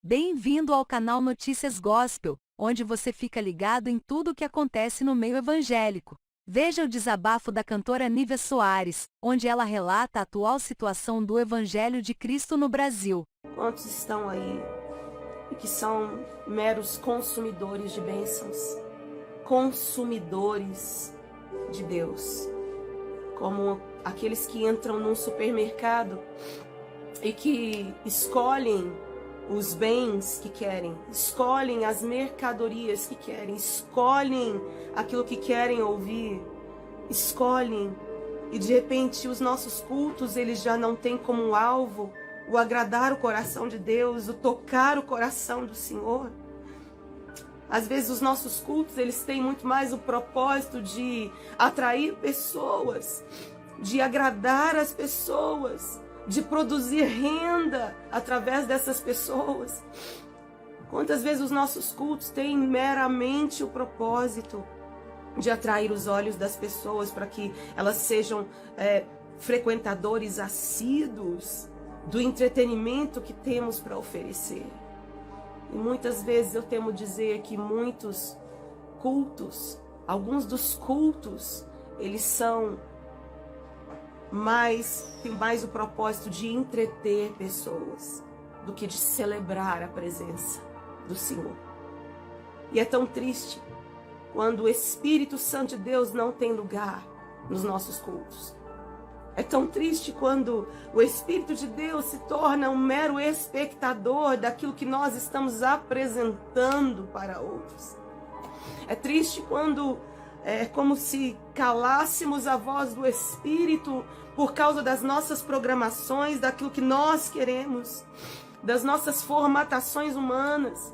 Bem-vindo ao canal Notícias Gospel, onde você fica ligado em tudo o que acontece no meio evangélico. Veja o desabafo da cantora Nívia Soares, onde ela relata a atual situação do Evangelho de Cristo no Brasil. Quantos estão aí e que são meros consumidores de bênçãos, consumidores de Deus, como aqueles que entram num supermercado e que escolhem os bens que querem, escolhem as mercadorias que querem, escolhem aquilo que querem ouvir, escolhem, e de repente os nossos cultos eles já não têm como alvo o agradar o coração de Deus, o tocar o coração do Senhor. Às vezes os nossos cultos eles têm muito mais o propósito de atrair pessoas, de agradar as pessoas, de produzir renda através dessas pessoas. Quantas vezes os nossos cultos têm meramente o propósito de atrair os olhos das pessoas para que elas sejam frequentadores assíduos do entretenimento que temos para oferecer. E muitas vezes eu temo dizer que muitos cultos, alguns dos cultos, eles tem mais o propósito de entreter pessoas do que de celebrar a presença do Senhor. E é tão triste quando o Espírito Santo de Deus não tem lugar nos nossos cultos. É tão triste quando o Espírito de Deus se torna um mero espectador daquilo que nós estamos apresentando para outros. É triste quando é como se calássemos a voz do Espírito por causa das nossas programações, daquilo que nós queremos, das nossas formatações humanas.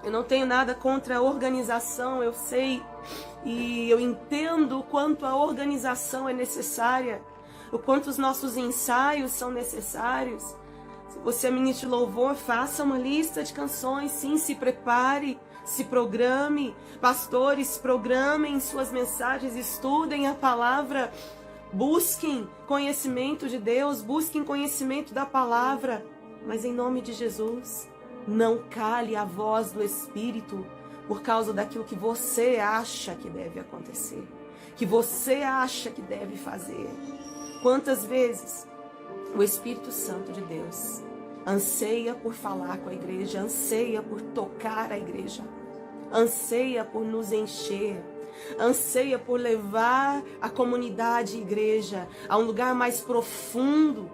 Eu não tenho nada contra a organização, eu sei e eu entendo o quanto a organização é necessária, o quanto os nossos ensaios são necessários. Se você é ministro de louvor, faça uma lista de canções, sim, se prepare, se programe. Pastores, programem suas mensagens, estudem a palavra, busquem conhecimento de Deus, busquem conhecimento da palavra. Mas em nome de Jesus, não cale a voz do Espírito por causa daquilo que você acha que deve acontecer, que você acha que deve fazer. Quantas vezes o Espírito Santo de Deus anseia por falar com a igreja, anseia por tocar a igreja, anseia por nos encher, anseia por levar a comunidade igreja a um lugar mais profundo,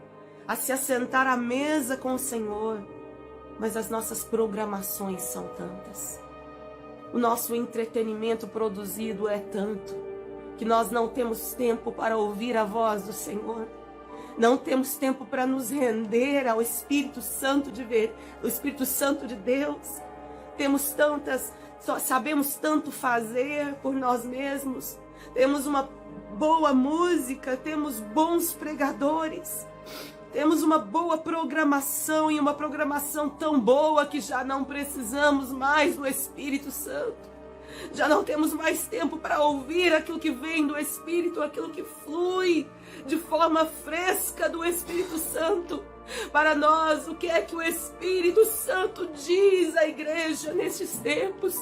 a se assentar à mesa com o Senhor. Mas as nossas programações são tantas, o nosso entretenimento produzido é tanto, que nós não temos tempo para ouvir a voz do Senhor. Não temos tempo para nos render ao Espírito Santo o Espírito Santo de Deus. Sabemos tanto fazer por nós mesmos. Temos uma boa música, temos bons pregadores, temos uma boa programação e uma programação tão boa que já não precisamos mais do Espírito Santo. Já não temos mais tempo para ouvir aquilo que vem do Espírito, aquilo que flui de forma fresca do Espírito Santo. Para nós, o que é que o Espírito Santo diz à igreja nestes tempos?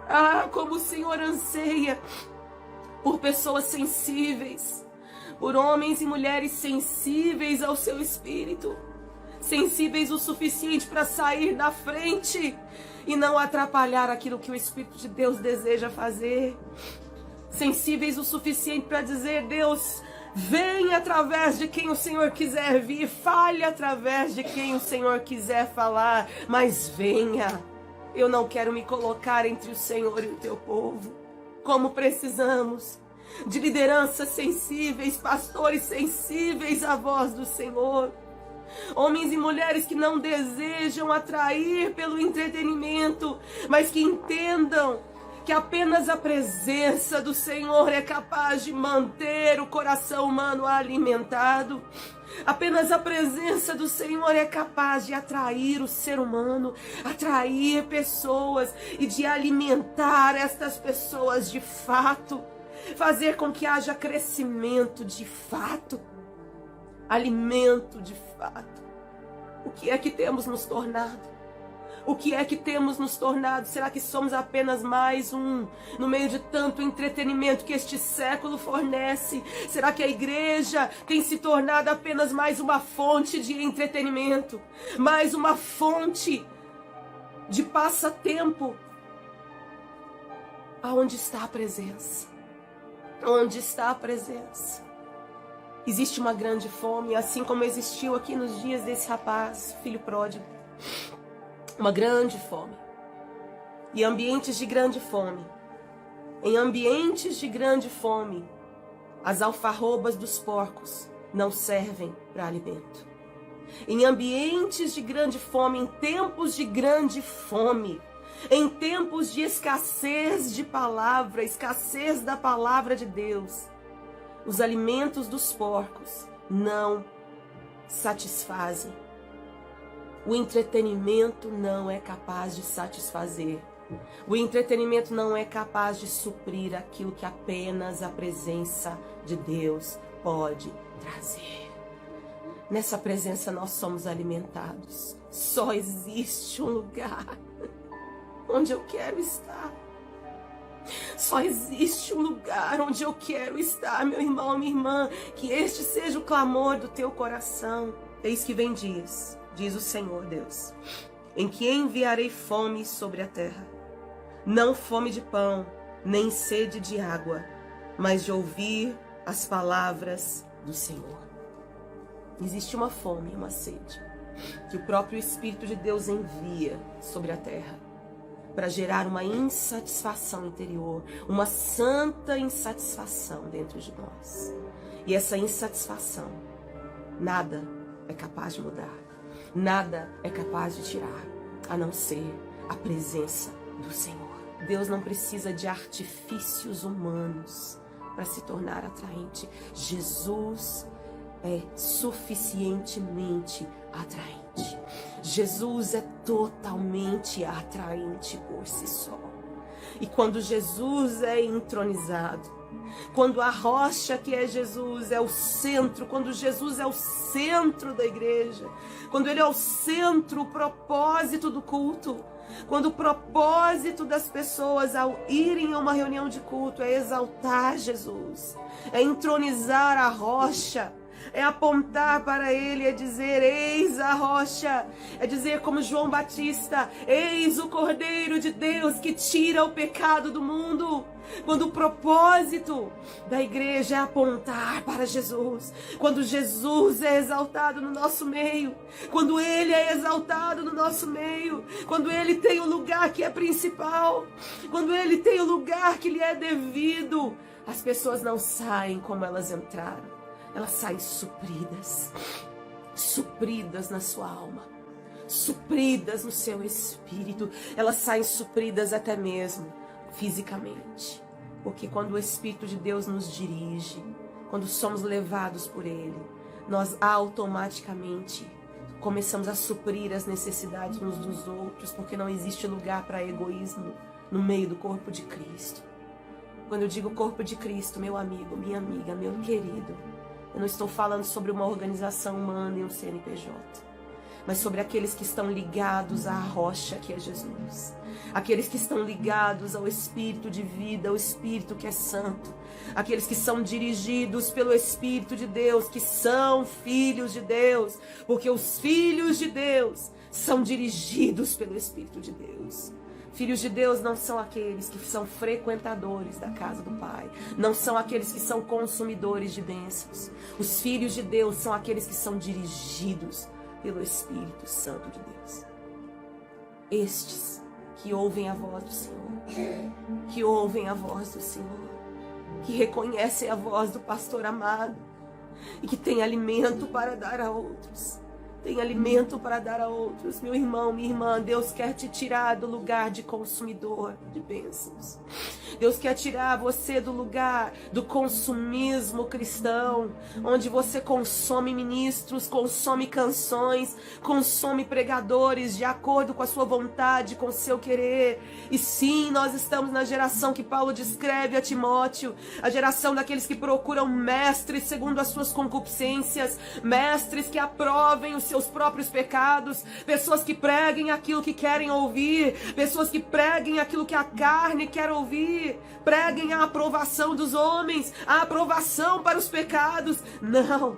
Ah, como o Senhor anseia por pessoas sensíveis, por homens e mulheres sensíveis ao seu Espírito, sensíveis o suficiente para sair da frente e não atrapalhar aquilo que o Espírito de Deus deseja fazer. Sensíveis o suficiente para dizer: Deus, venha através de quem o Senhor quiser vir, fale através de quem o Senhor quiser falar, mas venha. Eu não quero me colocar entre o Senhor e o teu povo. Como precisamos de lideranças sensíveis, pastores sensíveis à voz do Senhor. Homens e mulheres que não desejam atrair pelo entretenimento, mas que entendam que apenas a presença do Senhor é capaz de manter o coração humano alimentado. Apenas a presença do Senhor é capaz de atrair o ser humano, atrair pessoas e de alimentar estas pessoas de fato, fazer com que haja crescimento de fato, alimento de fato. O que é que temos nos tornado? O que é que temos nos tornado? Será que somos apenas mais um no meio de tanto entretenimento que este século fornece? Será que a igreja tem se tornado apenas mais uma fonte de entretenimento? Mais uma fonte de passatempo? Aonde está a presença? Onde está a presença? Existe uma grande fome, assim como existiu aqui nos dias desse rapaz, filho pródigo. Uma grande fome. E ambientes de grande fome. Em ambientes de grande fome, as alfarrobas dos porcos não servem para alimento. Em ambientes de grande fome, em tempos de grande fome, em tempos de escassez de palavra, escassez da palavra de Deus, os alimentos dos porcos não satisfazem. O entretenimento não é capaz de satisfazer. O entretenimento não é capaz de suprir aquilo que apenas a presença de Deus pode trazer. Nessa presença nós somos alimentados. Só existe um lugar onde eu quero estar. Só existe um lugar onde eu quero estar, meu irmão, minha irmã. Que este seja o clamor do teu coração. Eis que vem dias, diz o Senhor Deus, em que enviarei fome sobre a terra. Não fome de pão, nem sede de água, mas de ouvir as palavras do Senhor. Existe uma fome e uma sede que o próprio Espírito de Deus envia sobre a terra para gerar uma insatisfação interior, uma santa insatisfação dentro de nós. E essa insatisfação, nada é capaz de mudar, nada é capaz de tirar, a não ser a presença do Senhor. Deus não precisa de artifícios humanos para se tornar atraente. Jesus é suficientemente atraente. Jesus é totalmente atraente por si só. E quando Jesus é entronizado, quando a rocha que é Jesus é o centro, quando Jesus é o centro da igreja, quando Ele é o centro, o propósito do culto, quando o propósito das pessoas ao irem a uma reunião de culto é exaltar Jesus, é entronizar a rocha, é apontar para Ele, é dizer, eis a rocha, é dizer como João Batista, eis o Cordeiro de Deus que tira o pecado do mundo. Quando o propósito da igreja é apontar para Jesus, quando Jesus é exaltado no nosso meio, quando Ele é exaltado no nosso meio, quando Ele tem o lugar que é principal, quando Ele tem o lugar que lhe é devido, as pessoas não saem como elas entraram. Elas saem supridas, supridas na sua alma, supridas no seu espírito. Elas saem supridas até mesmo fisicamente. Porque quando o Espírito de Deus nos dirige, quando somos levados por Ele, nós automaticamente começamos a suprir as necessidades uns dos outros, porque não existe lugar para egoísmo no meio do corpo de Cristo. Quando eu digo corpo de Cristo, meu amigo, minha amiga, meu querido, eu não estou falando sobre uma organização humana e um CNPJ, mas sobre aqueles que estão ligados à rocha que é Jesus. Aqueles que estão ligados ao Espírito de vida, ao Espírito que é santo. Aqueles que são dirigidos pelo Espírito de Deus, que são filhos de Deus. Porque os filhos de Deus são dirigidos pelo Espírito de Deus. Filhos de Deus não são aqueles que são frequentadores da casa do Pai. Não são aqueles que são consumidores de bênçãos. Os filhos de Deus são aqueles que são dirigidos pelo Espírito Santo de Deus. Estes que ouvem a voz do Senhor, que ouvem a voz do Senhor, que reconhecem a voz do pastor amado e que têm alimento para dar a outros. Tem alimento para dar a outros. Meu irmão, minha irmã, Deus quer te tirar do lugar de consumidor de bênçãos. Deus quer tirar você do lugar do consumismo cristão, onde você consome ministros, consome canções, consome pregadores de acordo com a sua vontade, com o seu querer. E sim, nós estamos na geração que Paulo descreve a Timóteo, a geração daqueles que procuram mestres segundo as suas concupiscências, mestres que aprovem os seus seus próprios pecados, pessoas que preguem aquilo que querem ouvir, pessoas que preguem aquilo que a carne quer ouvir, preguem a aprovação dos homens, a aprovação para os pecados. Não,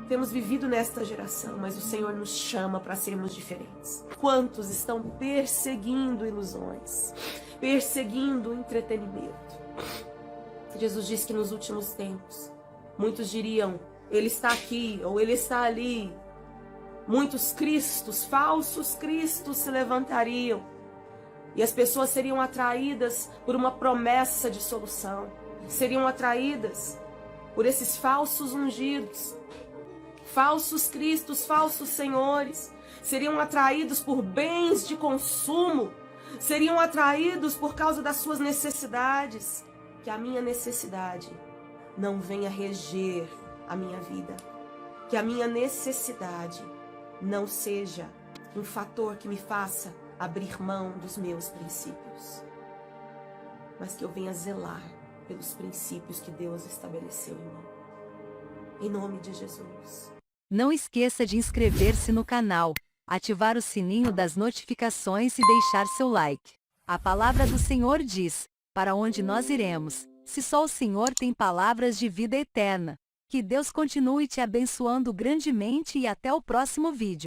temos vivido nesta geração, mas o Senhor nos chama para sermos diferentes. Quantos estão perseguindo ilusões, perseguindo entretenimento? Jesus disse que nos últimos tempos, muitos diriam, ele está aqui ou ele está ali. Muitos cristos, falsos cristos se levantariam. E as pessoas seriam atraídas por uma promessa de solução. Seriam atraídas por esses falsos ungidos. Falsos cristos, falsos senhores. Seriam atraídos por bens de consumo. Seriam atraídos por causa das suas necessidades. Que a minha necessidade não venha reger a minha vida. Que a minha necessidade não seja um fator que me faça abrir mão dos meus princípios. Mas que eu venha zelar pelos princípios que Deus estabeleceu em mim. Em nome de Jesus. Não esqueça de inscrever-se no canal, ativar o sininho das notificações e deixar seu like. A palavra do Senhor diz: para onde nós iremos, se só o Senhor tem palavras de vida eterna. Que Deus continue te abençoando grandemente e até o próximo vídeo.